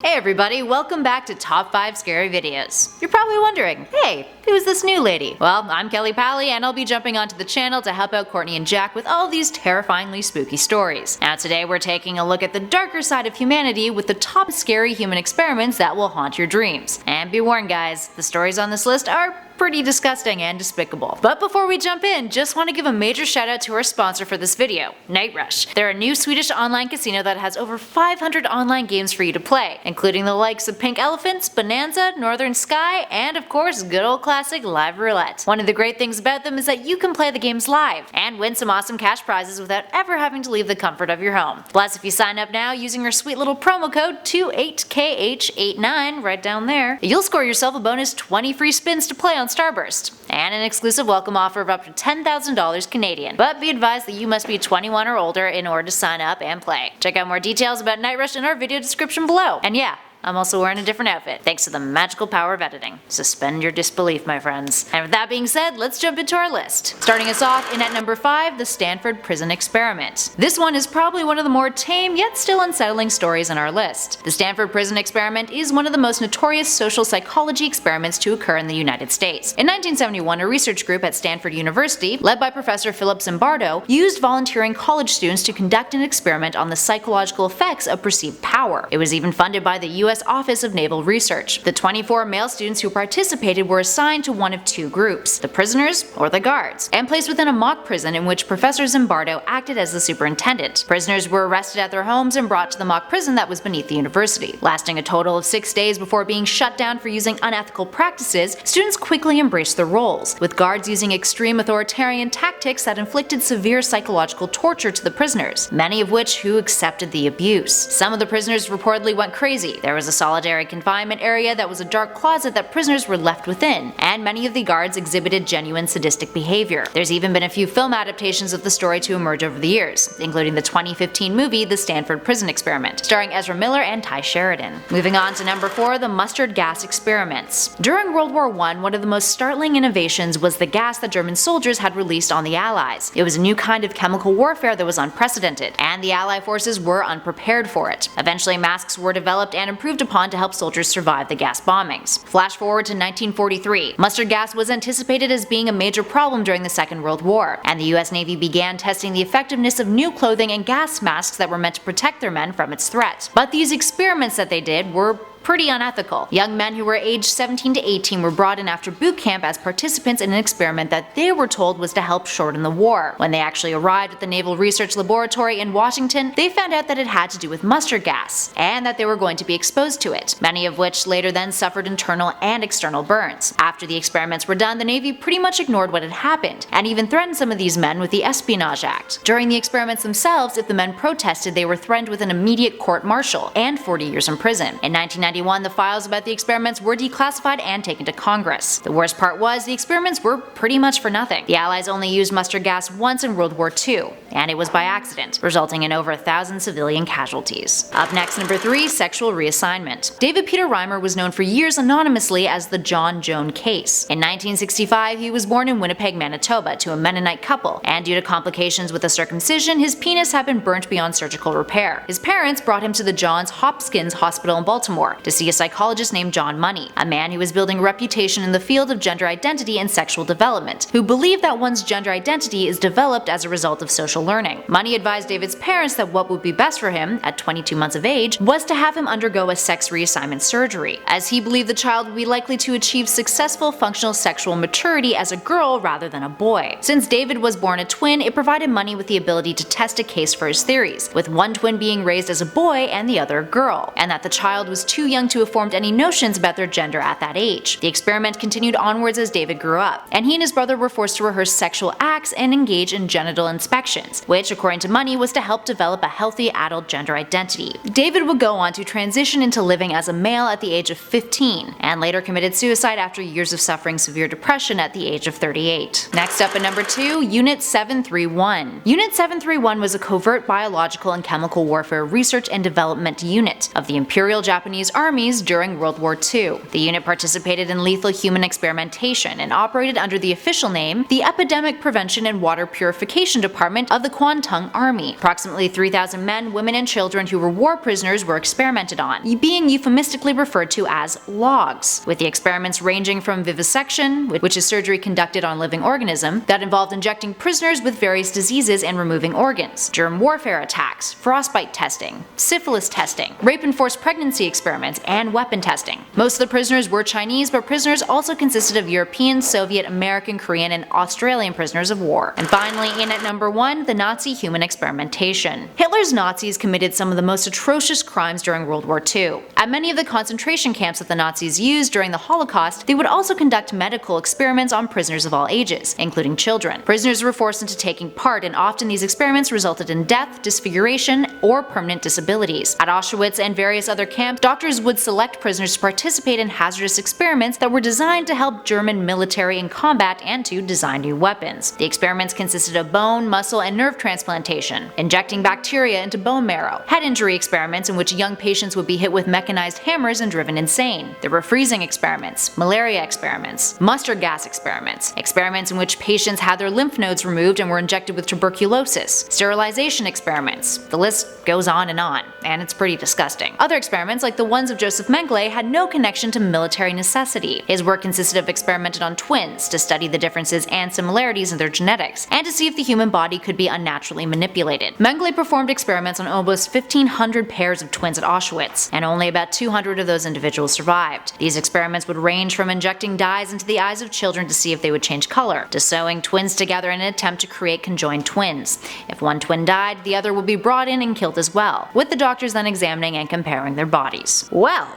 Hey everybody, welcome back to Top 5 Scary Videos. You're probably wondering, hey, who's this new lady? Well, I'm Kelly Pally and I'll be jumping onto the channel to help out Courtney and Jack with all these terrifyingly spooky stories. Now today we're taking a look at the darker side of humanity with the top scary human experiments that will haunt your dreams. And be warned guys, the stories on this list are pretty disgusting and despicable. But before we jump in, just want to give a major shout out to our sponsor for this video, Night Rush. They're a new Swedish online casino that has over 500 online games for you to play, including the likes of Pink Elephants, Bonanza, Northern Sky, and of course good old classic Live Roulette. One of the great things about them is that you can play the games live and win some awesome cash prizes without ever having to leave the comfort of your home. Plus, if you sign up now using your sweet little promo code 28KH89 right down there, you'll score yourself a bonus 20 free spins to play on Starburst, and an exclusive welcome offer of up to $10,000 Canadian. But be advised that you must be 21 or older in order to sign up and play. Check out more details about Night Rush in our video description below. And yeah, I'm also wearing a different outfit, thanks to the magical power of editing. Suspend your disbelief, my friends. And with that being said, let's jump into our list. Starting us off in at number 5, the Stanford Prison Experiment. This one is probably one of the more tame yet still unsettling stories on our list. The Stanford Prison Experiment is one of the most notorious social psychology experiments to occur in the United States. In 1971, a research group at Stanford University, led by Professor Philip Zimbardo, used volunteering college students to conduct an experiment on the psychological effects of perceived power. It was even funded by the U.S. Office of Naval Research. The 24 male students who participated were assigned to one of two groups, the prisoners or the guards, and placed within a mock prison in which Professor Zimbardo acted as the superintendent. Prisoners were arrested at their homes and brought to the mock prison that was beneath the university. Lasting a total of 6 days before being shut down for using unethical practices, students quickly embraced their roles, with guards using extreme authoritarian tactics that inflicted severe psychological torture to the prisoners, many of which who accepted the abuse. Some of the prisoners reportedly went crazy. There was a solitary confinement area that was a dark closet that prisoners were left within, and many of the guards exhibited genuine sadistic behavior. There's even been a few film adaptations of the story to emerge over the years, including the 2015 movie The Stanford Prison Experiment, starring Ezra Miller and Ty Sheridan. Moving on to number 4, the mustard gas experiments. During World War I, one of the most startling innovations was the gas that German soldiers had released on the Allies. It was a new kind of chemical warfare that was unprecedented, and the Allied forces were unprepared for it. Eventually, masks were developed and improved upon to help soldiers survive the gas bombings. Flash forward to 1943. Mustard gas was anticipated as being a major problem during the Second World War, and the US Navy began testing the effectiveness of new clothing and gas masks that were meant to protect their men from its threat. But these experiments that they did were pretty unethical. Young men who were aged 17 to 18 were brought in after boot camp as participants in an experiment that they were told was to help shorten the war. When they actually arrived at the Naval Research Laboratory in Washington, they found out that it had to do with mustard gas, and that they were going to be exposed to it, many of which later then suffered internal and external burns. After the experiments were done, the Navy pretty much ignored what had happened, and even threatened some of these men with the Espionage Act. During the experiments themselves, if the men protested, they were threatened with an immediate court-martial and 40 years in prison. In 1991, the files about the experiments were declassified and taken to Congress. The worst part was, the experiments were pretty much for nothing. The Allies only used mustard gas once in World War II, and it was by accident, resulting in over 1,000 civilian casualties. Up next, number 3, sexual reassignment. David Peter Reimer was known for years anonymously as the John Joan case. In 1965, he was born in Winnipeg, Manitoba, to a Mennonite couple, and due to complications with a circumcision, his penis had been burnt beyond surgical repair. His parents brought him to the Johns Hopkins Hospital in Baltimore to see a psychologist named John Money, a man who was building a reputation in the field of gender identity and sexual development, who believed that one's gender identity is developed as a result of social learning. Money advised David's parents that what would be best for him, at 22 months of age, was to have him undergo a sex reassignment surgery, as he believed the child would be likely to achieve successful functional sexual maturity as a girl rather than a boy. Since David was born a twin, it provided Money with the ability to test a case for his theories, with one twin being raised as a boy and the other a girl, and that the child was too young to have formed any notions about their gender at that age. The experiment continued onwards as David grew up, and he and his brother were forced to rehearse sexual acts and engage in genital inspections, which, according to Money, was to help develop a healthy adult gender identity. David would go on to transition into living as a male at the age of 15, and later committed suicide after years of suffering severe depression at the age of 38. Next up at number 2, Unit 731. Unit 731 was a covert biological and chemical warfare research and development unit of the Imperial Japanese armies during World War II. The unit participated in lethal human experimentation and operated under the official name, the Epidemic Prevention and Water Purification Department of the Kwantung Army. Approximately 3,000 men, women, and children who were war prisoners were experimented on, being euphemistically referred to as logs, with the experiments ranging from vivisection, which is surgery conducted on living organism, that involved injecting prisoners with various diseases and removing organs, germ warfare attacks, frostbite testing, syphilis testing, rape and forced pregnancy experiments, and weapon testing. Most of the prisoners were Chinese, but prisoners also consisted of European, Soviet, American, Korean, and Australian prisoners of war. And finally, in at number 1, the Nazi human experimentation. Hitler's Nazis committed some of the most atrocious crimes during World War II. At many of the concentration camps that the Nazis used during the Holocaust, they would also conduct medical experiments on prisoners of all ages, including children. Prisoners were forced into taking part, and often these experiments resulted in death, disfiguration, or permanent disabilities. At Auschwitz and various other camps, doctors would select prisoners to participate in hazardous experiments that were designed to help German military in combat and to design new weapons. The experiments consisted of bone, muscle, and nerve transplantation, injecting bacteria into bone marrow, head injury experiments in which young patients would be hit with mechanized hammers and driven insane. There were freezing experiments, malaria experiments, mustard gas experiments, experiments in which patients had their lymph nodes removed and were injected with tuberculosis, sterilization experiments. The list goes on, and it's pretty disgusting. Other experiments, like the ones of Joseph Mengele, had no connection to military necessity. His work consisted of experimenting on twins to study the differences and similarities in their genetics, and to see if the human body could be unnaturally manipulated. Mengele performed experiments on almost 1,500 pairs of twins at Auschwitz, and only about 200 of those individuals survived. These experiments would range from injecting dyes into the eyes of children to see if they would change color, to sewing twins together in an attempt to create conjoined twins. If one twin died, the other would be brought in and killed as well, with the doctors then examining and comparing their bodies. Well,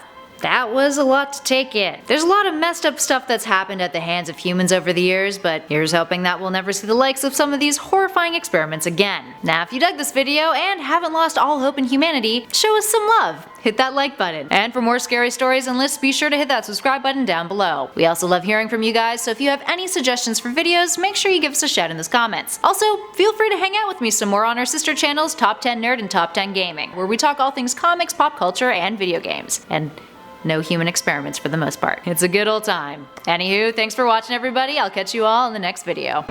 that was a lot to take in. There's a lot of messed up stuff that's happened at the hands of humans over the years, but here's hoping that we'll never see the likes of some of these horrifying experiments again. Now, if you dug this video and haven't lost all hope in humanity, show us some love. Hit that like button. And for more scary stories and lists, be sure to hit that subscribe button down below. We also love hearing from you guys, so if you have any suggestions for videos, make sure you give us a shout in those comments. Also, feel free to hang out with me some more on our sister channels Top 10 Nerd and Top 10 Gaming, where we talk all things comics, pop culture, and video games. And no human experiments for the most part. It's a good old time. Anywho, thanks for watching everybody. I'll catch you all in the next video.